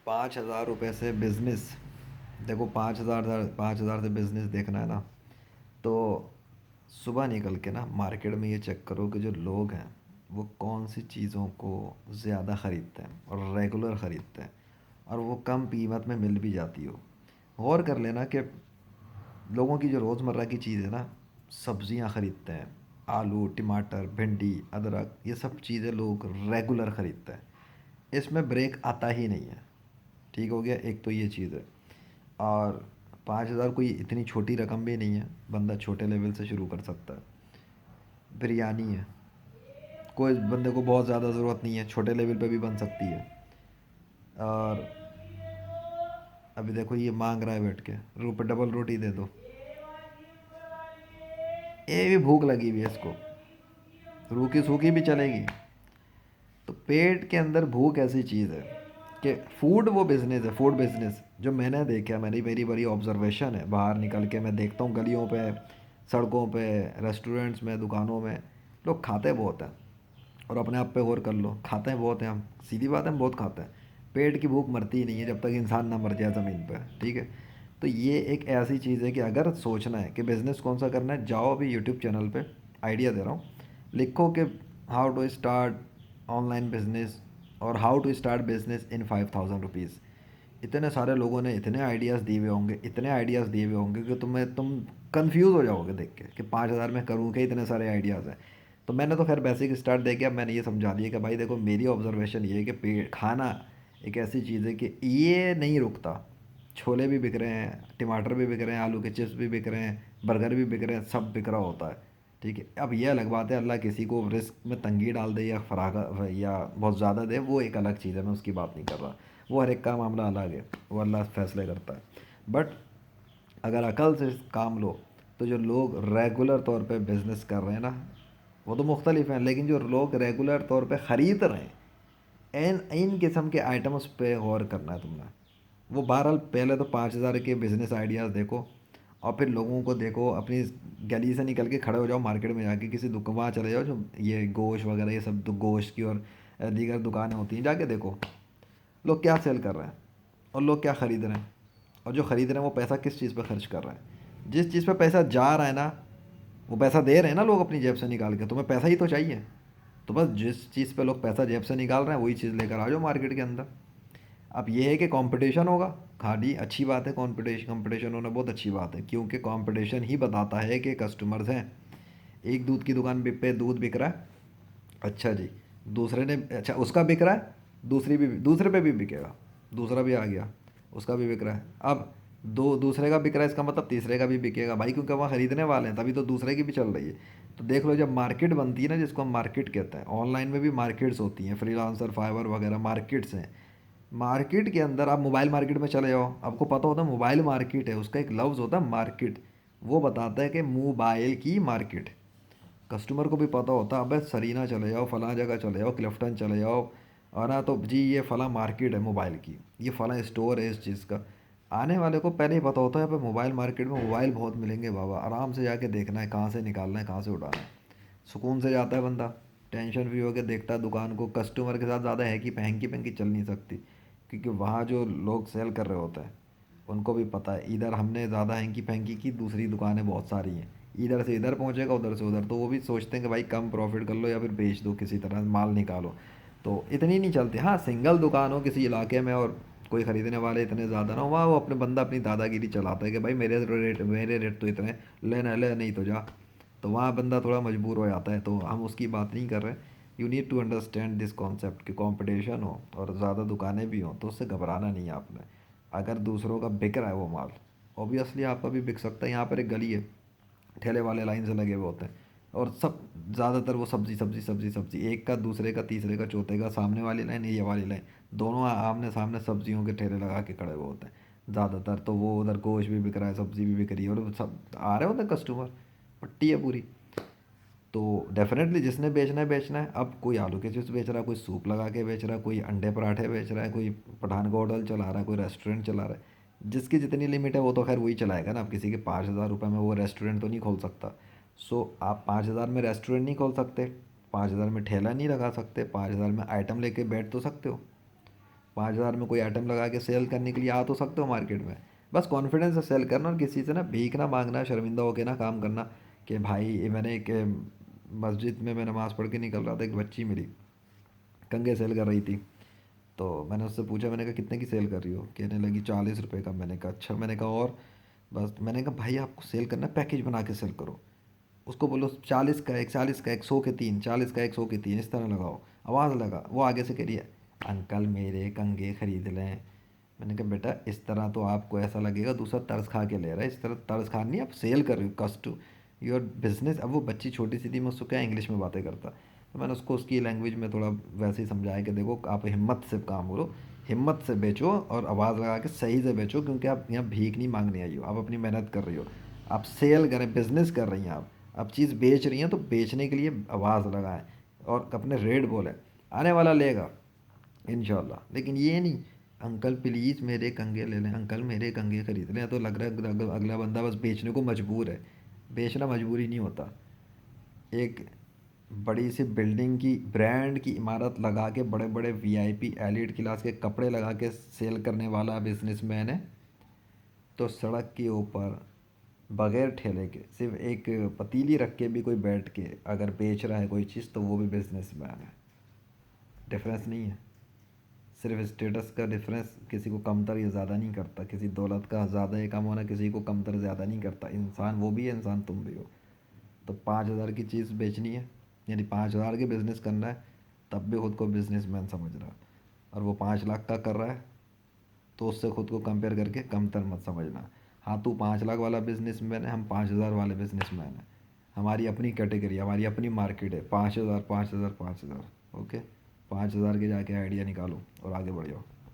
₹5,000 से बिज़नेस। देखो, 5,000 से बिज़नेस देखना है ना, तो सुबह निकल के ना मार्केट में ये चेक करो कि जो लोग हैं वो कौन सी चीज़ों को ज़्यादा ख़रीदते हैं और रेगुलर ख़रीदते हैं, और वो कम कीमत में मिल भी जाती हो। गौर कर लेना कि लोगों की जो रोज़मर्रा की चीज़ है ना, सब्जियां ख़रीदते हैं, आलू, टमाटर, भिंडी, अदरक, ये सब चीज़ें लोग रेगुलर ख़रीदते हैं। इसमें ब्रेक आता ही नहीं है। ठीक हो गया, एक तो ये चीज़ है। और 5,000 कोई इतनी छोटी रकम भी नहीं है, बंदा छोटे लेवल से शुरू कर सकता है। बिरयानी है, कोई बंदे को बहुत ज़्यादा ज़रूरत नहीं है, छोटे लेवल पे भी बन सकती है। और अभी देखो, ये मांग रहा है बैठ के, रुपये डबल रोटी दे दो, ये भी भूख लगी हुई है इसको, रूखी सूखी भी चलेगी। तो पेट के अंदर भूख ऐसी चीज़ है कि फूड वो बिज़नेस है, फूड बिज़नेस जो मैंने देखा, मेरी बड़ी ऑब्जर्वेशन है। बाहर निकल के मैं देखता हूँ गलियों पे, सड़कों पे, रेस्टोरेंट्स में, दुकानों में लोग खाते बहुत हैं। और अपने आप पे गौर कर लो, खाते हैं बहुत हैं हम, सीधी बात है, हम बहुत खाते हैं। पेट की भूख मरती ही नहीं है जब तक इंसान ना मर जाए ज़मीन पर, ठीक है। तो ये एक ऐसी चीज़ है कि अगर सोचना है कि बिज़नेस कौन सा करना है, जाओ अभी यूट्यूब चैनल पे, आइडिया दे रहा हूँ, लिखो कि how to start online business और how to start business in 5,000 rupees. इतने सारे लोगों ने इतने आइडियाज़ दिए हुए होंगे, इतने आइडियाज़ दिए हुए होंगे कि तुम कंफ्यूज हो जाओगे देख के कि 5,000 में करूँ क्या, इतने सारे आइडियाज़ हैं। तो मैंने तो खैर बेसिक स्टार्ट दे के अब मैंने ये समझा दिया कि भाई देखो, मेरी ऑब्जर्वेशन ये है कि पेट खाना एक ऐसी चीज़ है कि ये नहीं रुकता। छोले भी बिक रहे हैं, टमाटर भी बिक रहे हैं, आलू के चिप्स भी बिक रहे हैं, बर्गर भी बिक रहे हैं, सब बिक रहा होता है। ठीक है, अब ये अलग बात है, अल्लाह किसी को रिस्क में तंगी डाल दे या फरागा या बहुत ज़्यादा दे, वो एक अलग चीज़ है, मैं उसकी बात नहीं कर रहा। वो हर एक का मामला अलग है, वो अल्लाह फैसले करता है। बट अगर अकल से काम लो, तो जो लोग रेगुलर तौर पे बिज़नेस कर रहे हैं ना, वो तो मुख्तलिफ हैं, लेकिन जो लोग रेगुलर तौर पे ख़रीद रहे हैं, इन इन किस्म के आइटम्स पे गौर करना है तुमने। वो बहरहाल पहले तो 5,000 के बिज़नेस आइडियाज़ देखो, और फिर लोगों को देखो, अपनी गली से निकल के खड़े हो जाओ मार्केट में जाके, किसी दुकान वहाँ चले जाओ जो ये गोश्त वगैरह, ये सब गोश्त की और दीगर दुकानें होती हैं, जाके देखो लोग क्या सेल कर रहे हैं और लोग क्या ख़रीद रहे हैं, और जो ख़रीद रहे हैं वो पैसा किस चीज़ पर खर्च कर रहे हैं। जिस चीज़ पर पैसा जा रहा है ना, वो पैसा दे रहे हैं ना लोग अपनी जेब से निकाल के, तुम्हें पैसा ही तो चाहिए। तो बस जिस चीज़ पे लोग पैसा जेब से निकाल रहे हैं वही चीज़ लेकर आ जाओ मार्केट के अंदर। अब ये है कि कंपटीशन होगा, खाली अच्छी बात है, कंपटीशन कंपटीशन होना बहुत अच्छी बात है, क्योंकि कंपटीशन ही बताता है कि कस्टमर्स हैं। एक दूध की दुकान पे दूध बिक रहा है, अच्छा जी, दूसरे ने, अच्छा उसका बिक रहा है, दूसरे पे भी बिकेगा, दूसरा भी आ गया, उसका भी बिक रहा है। अब दो दूसरे का बिक रहा है, इसका मतलब तीसरे का भी बिकेगा भाई, क्योंकि वहाँ ख़रीदने वाले हैं, तभी तो दूसरे की भी चल रही है। तो देख लो, जब मार्केट बनती है ना, जिसको हम मार्केट कहते हैं, ऑनलाइन में भी मार्केट्स होती हैं, फ्रीलांसर, फाइवर वगैरह मार्केट्स हैं। मार्केट के अंदर आप मोबाइल मार्केट में चले जाओ, आपको पता होता है मोबाइल मार्केट है, उसका एक लफ्ज़ होता है मार्केट। वो बताता है कि मोबाइल की मार्केट। कस्टमर को भी पता होता है, अबे सरीना चले जाओ, फ़लाँ जगह चले जाओ, क्लिफ्टन चले जाओ, और ना तो जी ये फ़लाँ मार्केट है मोबाइल की, ये फ़लाँ स्टोर है इस चीज़ का। आने वाले को पहले ही पता होता है, पे मोबाइल मार्केट में मोबाइल बहुत मिलेंगे बाबा, आराम से जाके देखना है कहाँ से निकालना है, कहाँ से उठाना है। सुकून से जाता है बंदा, टेंशन फ्री होकर देखता है दुकान को। कस्टमर के साथ ज़्यादा है कि महंगी महंगी चल नहीं सकती, क्योंकि वहाँ जो लोग सेल कर रहे होते हैं उनको भी पता है, इधर हमने ज़्यादा हैंकी फैंकी की, दूसरी दुकानें बहुत सारी हैं, इधर से इधर पहुँचेगा, उधर से उधर, तो वो भी सोचते हैं कि भाई कम प्रॉफिट कर लो या फिर बेच दो, किसी तरह माल निकालो। तो इतनी नहीं चलती। हाँ, सिंगल दुकान हो किसी इलाके में और कोई ख़रीदने वाले इतने ज़्यादा ना हो, वहाँ वो अपने बंदा अपनी दादागिरी चलाता है कि भाई मेरे रेट तो इतने, लेना ले नहीं तो जा। तो वहाँ बंदा थोड़ा मजबूर हो जाता है, तो हम उसकी बात नहीं कर रहे। You need to understand this concept कि कंपटीशन हो और ज़्यादा दुकानें भी हों, तो उससे घबराना नहीं है आपने। अगर दूसरों का बिक रहा है वो माल, ऑब्वियसली आपका भी बिक सकता है। यहाँ पर एक गली है, ठेले वाले लाइन से लगे हुए होते हैं, और सब ज़्यादातर वो सब्ज़ी सब्ज़ी सब्ज़ी सब्ज़ी, एक का दूसरे का तीसरे का चौथे का, सामने वाली लाइन ये वाली लाइन, दोनों आमने सामने सब्जियों के ठेले लगा के खड़े हुए होते हैं ज़्यादातर। तो वो उधर गोश्त भी बिक रहा है, सब्ज़ी भी बिक रही है, और सब आ रहे होते हैं कस्टमर, पट्टी है पूरी। तो डेफिनेटली जिसने बेचना है बेचना है। अब कोई आलू के चिप्स बेच रहा है, कोई सूप लगा के बेच रहा है, कोई अंडे पराठे बेच रहा है, कोई पठान का होटल चला रहा है, कोई रेस्टोरेंट चला रहा है। जिसकी जितनी लिमिट है वो तो खैर वही चलाएगा ना। अब किसी के 5,000 रुपये में वो रेस्टोरेंट तो नहीं खोल सकता। सो आप 5,000 में रेस्टोरेंट नहीं खोल सकते, 5,000 में ठेला नहीं लगा सकते, 5,000 में आइटम लेके बैठ तो सकते हो। 5,000 में कोई आइटम लगा के सेल करने के लिए आ तो सकते हो मार्केट में। बस कॉन्फिडेंस से सेल करना और किसी से ना भीख ना मांगना, शर्मिंदा होके ना काम करना। कि भाई ये मैंने एक मस्जिद में मैं नमाज़ पढ़ के निकल रहा था, एक बच्ची मिली कंघे सेल कर रही थी। तो मैंने उससे पूछा, मैंने कहा कितने की सेल कर रही हो? कहने लगी 40 रुपये का। मैंने कहा अच्छा। मैंने कहा और? बस मैंने कहा भाई आपको सेल करना है, पैकेज बना के सेल करो। उसको बोलो 40 का एक, 40 का एक, 100 के तीन, 40 का एक, 100 के तीन, इस तरह लगाओ। आवाज़ लगा। वो आगे से कह रही है अंकल मेरे कंघे खरीद लें। मैंने कहा बेटा इस तरह तो आपको ऐसा लगेगा दूसरा तरस खा के ले रहा है, इस तरह तरस खा नहीं, आप सेल कर रहे हो, कस्ट योर बिजनेस। अब वो बच्ची छोटी सी थी, मैं उसको क्या इंग्लिश में बातें करता। तो मैंने उसको उसकी लैंग्वेज में थोड़ा वैसे ही समझाया कि देखो आप हिम्मत से काम करो, हिम्मत से बेचो और आवाज़ लगा के सही से बेचो, क्योंकि आप यहाँ भीख नहीं मांगने आई हो, आप अपनी मेहनत कर रही हो, आप सेल करें, बिजनेस कर रही हैं आप चीज़ बेच रही हैं तो बेचने के लिए आवाज़ लगाएं और अपने रेट बोलें। आने वाला लेगा इंशाल्लाह। लेकिन ये नहीं अंकल प्लीज़ मेरे कंघे ले लें, अंकल मेरे कंघे खरीद लें, तो लग रहा है अगला बंदा बस बेचने को मजबूर है। बेचना मजबूरी नहीं होता। एक बड़ी सी बिल्डिंग की ब्रांड की इमारत लगा के बड़े बड़े वीआईपी एलीट क्लास के कपड़े लगा के सेल करने वाला बिजनेसमैन है, तो सड़क के ऊपर बगैर ठेले के सिर्फ एक पतीली रख के भी कोई बैठ के अगर बेच रहा है कोई चीज़, तो वो भी बिजनेसमैन है। डिफरेंस नहीं है। सिर्फ स्टेटस का डिफरेंस किसी को कमतर या ज़्यादा नहीं करता, किसी दौलत का ज़्यादा या कम होना किसी को कमतर ज़्यादा नहीं करता। इंसान वो भी है, इंसान तुम भी हो। तो 5,000 की चीज़ बेचनी है, यानी 5,000 के बिज़नेस करना है, तब भी खुद को बिजनेसमैन समझ रहा है। और वो 5 लाख का कर रहा है, तो उससे खुद को कंपेयर करके कमतर मत समझना। हाँ तू 5 लाख वाला बिजनेसमैन है, हम 5,000 वाले बिजनेसमैन हैं। हमारी अपनी कैटेगरी, हमारी अपनी मार्केट है, 5,000 5,000 5,000। ओके, 5,000 के जाके आइडिया निकालो और आगे बढ़ जाओ।